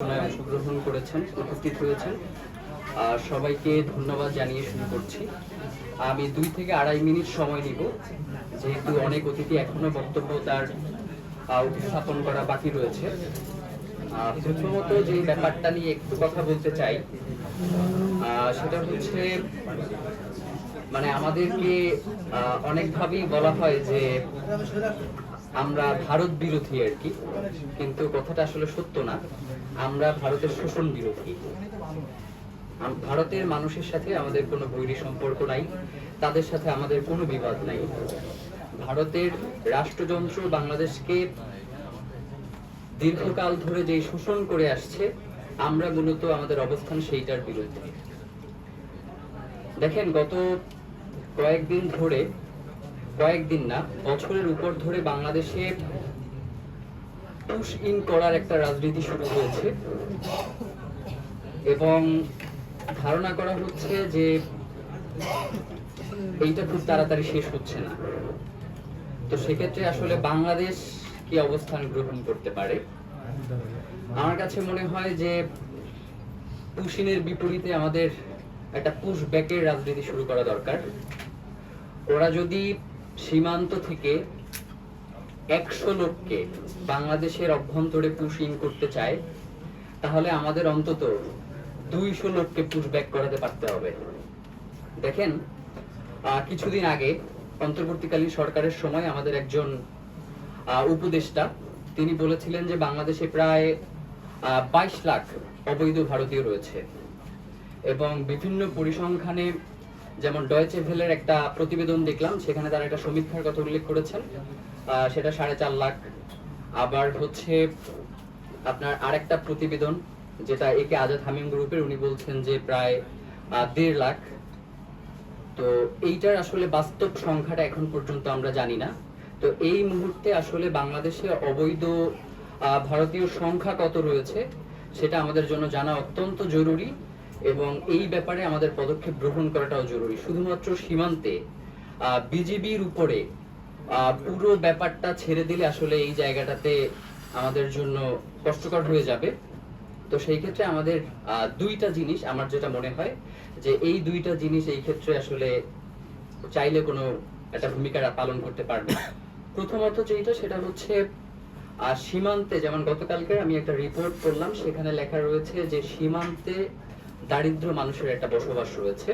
অংশগ্রহণ করেছেন, উপস্থিত হয়েছেন। সবাইকে ধন্যবাদ জানিয়ে শুরু করছি। আমি 2 থেকে 2.5 মিনিট সময় নিব, যেহেতু অনেক অতিথি এখনো বক্তব্য তার উপস্থাপন করা বাকি রয়েছে। প্রথমত যে ব্যাপারটা নিয়ে একটু কথা বলতে চাই, সেটা হচ্ছে মানে আমাদেরকে অনেকভাবেই বলা হয় যে আমরা ভারত বিরোধী আর কি, কিন্তু কথাটা আসলে সত্য না। আমরা ভারতের শোষণ বিরোধী। ভারতের মানুষের সাথে আমাদের কোনো বৈরী সম্পর্ক নাই, তাদের সাথে আমাদের কোনো বিবাদ নাই। ভারতের রাষ্ট্রযন্ত্র বাংলাদেশকে দীর্ঘকাল ধরে যে শোষণ করে আসছে, আমরা মূলত আমাদের অবস্থান সেইটার বিরুদ্ধে। দেখেন, গত কয়েকদিন ধরে, কয়েকদিন না, বছরের উপর ধরে বাংলাদেশে পুশ ইন করার একটা রাজনীতি শুরু হয়েছে এবং ধারণা করা হচ্ছে যে এইটা খুব তাড়াতাড়ি শেষ হচ্ছে না। তো সেক্ষেত্রে আসলে বাংলাদেশ কি অবস্থান গ্রহণ করতে পারে? আমার কাছে মনে হয় যে পুশিনের বিপরীতে আমাদের একটা পুশ ব্যাকের রাজনীতি শুরু করা দরকার। ওরা যদি সীমান্ত থেকে 100 লোককে বাংলাদেশের অভ্যন্তরে পুশ ইন করতে চায়, তাহলে আমাদের অন্তত 200 লোককে পুশ ব্যাক করাতে পারতে হবে। দেখেন, কিছুদিন আগে অন্তর্বর্তীকালীন সরকারের সময় আমাদের একজন উপদেষ্টা তিনি বলেছিলেন যে বাংলাদেশে প্রায় 22 লাখ অবৈধ ভারতীয় রয়েছে এবং বিভিন্ন পরিসংখ্যানে, যেমন ডয়েচে ভেলের একটা প্রতিবেদন দেখলাম, সেখানে তারা একটা সমীক্ষার কথা উল্লেখ করেছেন, সেটা 4.5 লাখ। আবার হচ্ছে আপনার আরেকটা প্রতিবেদন, যেটা একে আজাদ হামিম গ্রুপের, উনি বলছেন যে প্রায় 1.5 লাখ। তো এইটার আসলে বাস্তব সংখ্যাটা এখন পর্যন্ত আমরা জানি না। তো এই মুহূর্তে আসলে বাংলাদেশে অবৈধ ভারতীয় সংখ্যা কত রয়েছে সেটা আমাদের জন্য জানা অত্যন্ত জরুরি এবং এই ব্যাপারে আমাদের পদক্ষেপ গ্রহণ করাটাও জরুরি। শুধুমাত্র সীমান্তে বিজিবির উপরে পুরো ব্যাপারটা ছেড়ে দিলে আসলে এই জায়গাটাতে আমাদের জন্য কষ্টকর হয়ে যাবে। তো সেই ক্ষেত্রে আমাদের 2টা জিনিস, আমার যেটা মনে হয় যে এই 2টা জিনিস এই ক্ষেত্রে আসলে চাইলে কোনো একটা ভূমিকা পালন করতে পারবে। প্রথমত যেটা, সেটা হচ্ছে সীমান্তে, যেমন গতকালকে আমি একটা রিপোর্ট করলাম, সেখানে লেখা রয়েছে যে সীমান্তে দারিদ্র মানুষের একটা বসবাস রয়েছে।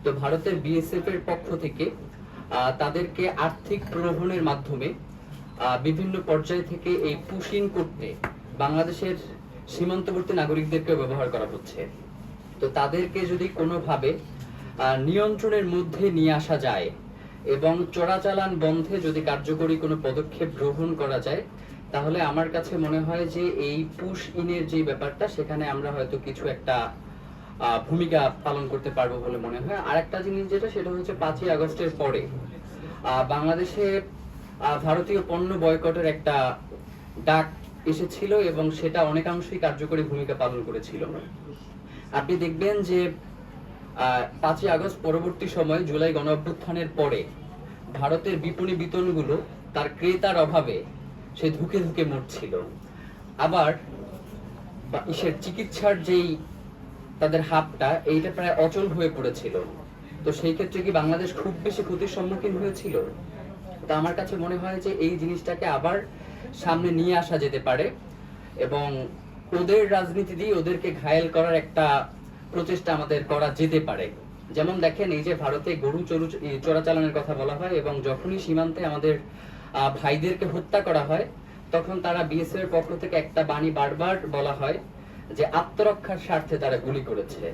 তো ভারতের বিএসএফ এর পক্ষ থেকে তাদেরকে আর্থিক প্রলোভনের মাধ্যমে বিভিন্ন পর্যায় থেকে এই পুশিং করতে বাংলাদেশের সীমান্তবর্তী নাগরিকদেরকে ব্যবহার করা হচ্ছে। তো তাদেরকে যদি কোনোভাবে নিয়ন্ত্রণের মধ্যে নিয়ে আসা যায় এবং চোরাচালান বন্ধে যদি কার্যকরী কোনো পদক্ষেপ গ্রহণ করা যায়, তাহলে আমার কাছে মনে হয় যে এই পুশ ইনের যে ব্যাপারটা, সেখানে আমরা হয়তো কিছু একটা ভূমিকা পালন করতে পারবো বলে মনে হয়। আরেকটা জিনিস যেটা, সেটা হচ্ছে 5ই আগস্টের পরে বাংলাদেশে ভারতীয় পণ্য বয়কটের একটা ডাক এসেছিল এবং সেটা অনেকাংশেই কার্যকরী ভূমিকা পালন করেছিল। আপনি দেখবেন যে 5ই আগস্ট পরবর্তী সময় জুলাই গণ অভ্যুত্থানের পরে ভারতের বিপণী বিতনগুলো তার ক্রেতার অভাবে সে ধুকে ধুকে মরছিল। আবার চিকিৎসার যেই তাদের হাবটা, এইটা প্রায় অচল হয়ে পড়েছিল। তো সেই ক্ষেত্রে কি বাংলাদেশ খুব বেশি ক্ষতির সম্মুখীন হয়েছিল? তা আমার কাছে মনে হয় যে এই জিনিসটাকে আবার সামনে নিয়ে আসা যেতে পারে এবং ওদের রাজনীতি দিয়ে ওদেরকে ঘায়েল করার একটা প্রচেষ্টা আমাদের করা যেতে পারে। যেমন দেখেন, এই যে ভারতে গরু চোরাচালানের কথা বলা হয় এবং যখনই সীমান্তে আমাদের ভাইদেরকে হত্যা করা হয়, তখন তারা বিএসএফ এর পক্ষ থেকে একটা বাণী বারবার বলা হয় যে আত্মরক্ষার স্বার্থে তারা গুলি করেছে।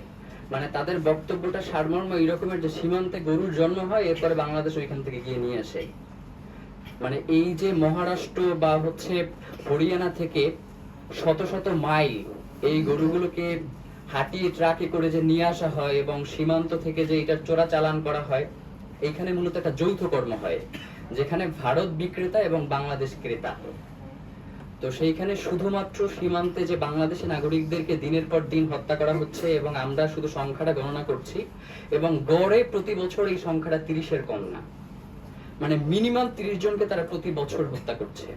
মানে তাদের বক্তব্যটা সারমর্ম এরকমের যে সীমান্তে গরুর জন্ম হয়, এরপরে বাংলাদেশ ওইখান থেকে গিয়ে নিয়ে আসে। মানে এই যে মহারাষ্ট্র বা হচ্ছে হরিয়ানা থেকে শত শত মাইল এই গরুগুলোকে হাঁটিয়ে ট্রাকে করে যে নিয়ে আসা হয় এবং সীমান্ত থেকে যে এটার চোরাচালান করা হয়, এইখানে মূলত একটা যৌথ কর্ম হয়, যেখানে ভারত বিক্রেতা এবং বাংলাদেশ ক্রেতা। তো সেইখানে শুধুমাত্র সীমান্তে যে বাংলাদেশি নাগরিকদেরকে দিনের পর দিন হত্যা করা হচ্ছে এবং আমরা শুধু সংখ্যাটা গণনা করছি এবং গড়ে প্রতি বছর এই সংখ্যাটা 30-এর কম না, মানে মিনিমাম 30 জনকে তারা প্রতি বছর হত্যা করছে।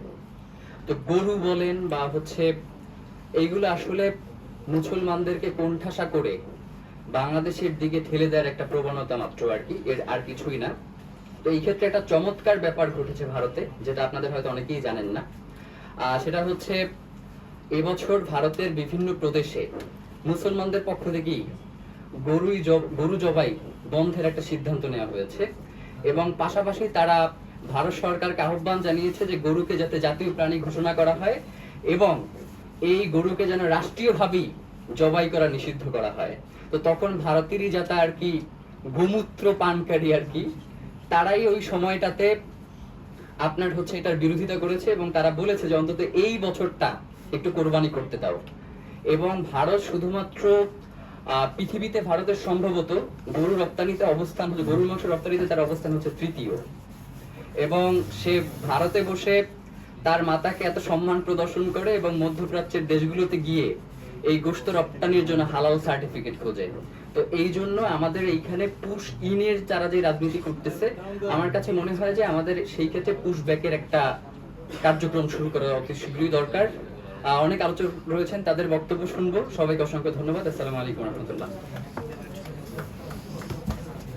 তো গরু বলেন বা হচ্ছে এইগুলো আসলে মুসলমানদেরকে কোণঠাসা করে বাংলাদেশের দিকে ঠেলে দেওয়ার একটা প্রবণতা মাত্র আর কি, এর আর কিছুই না। তো এই ক্ষেত্রে একটা চমৎকার ব্যাপার ঘটেছে ভারতে, যেটা আপনাদের হয়তো অনেকেই জানেন না। সেটা হচ্ছে এবছর ভারতের বিভিন্ন প্রদেশে মুসলমানদের পক্ষ থেকেই গরু জবাই বন্ধের একটা সিদ্ধান্ত নেওয়া হয়েছে, এবং পাশাপাশি তারা ভারত সরকারকে আহ্বান জানিয়েছে যে গরুকে যাতে জাতীয় প্রাণী ঘোষণা করা হয় এবং এই গরুকে যেন রাষ্ট্রীয়ভাবেই জবাই করা নিষিদ্ধ করা হয়। তো তখন ভারতেরই যাতে আর কি গোমূত্র পানকারী আর কি, তারাই ওই সময়টাতে আপনার হচ্ছে এটার বিরোধিতা করেছে এবং তারা বলেছে যে অন্তত এই বছরটা একটু কোরবানি করতে দাও। এবং ভারত শুধুমাত্র পৃথিবীতে ভারতের সম্ভবত গরু রপ্তানিতে অবস্থান হচ্ছে, গরুর মাংস রপ্তানিতে তার অবস্থান হচ্ছে তৃতীয়, এবং সে ভারতে বসে তার মাতাকে এত সম্মান প্রদর্শন করে এবং মধ্যপ্রাচ্যের দেশগুলোতে গিয়ে এই গোশত রপ্তানির জন্য হালাল সার্টিফিকেট খোঁজে। তো এই জন্য আমাদের এইখানে পুশ ইনের যারা যে রাজনীতি করতেছে, আমার কাছে মনে হয় যে আমাদের সেই ক্ষেত্রে পুশ ব্যাকের একটা কার্যক্রম শুরু করা অতি শীঘ্রই দরকার। অনেক আলোচক রয়েছেন, তাদের বক্তব্য শুনবো। সবাইকে অসংখ্য ধন্যবাদ। আসসালামু আলাইকুম রহমতুল্লাহ।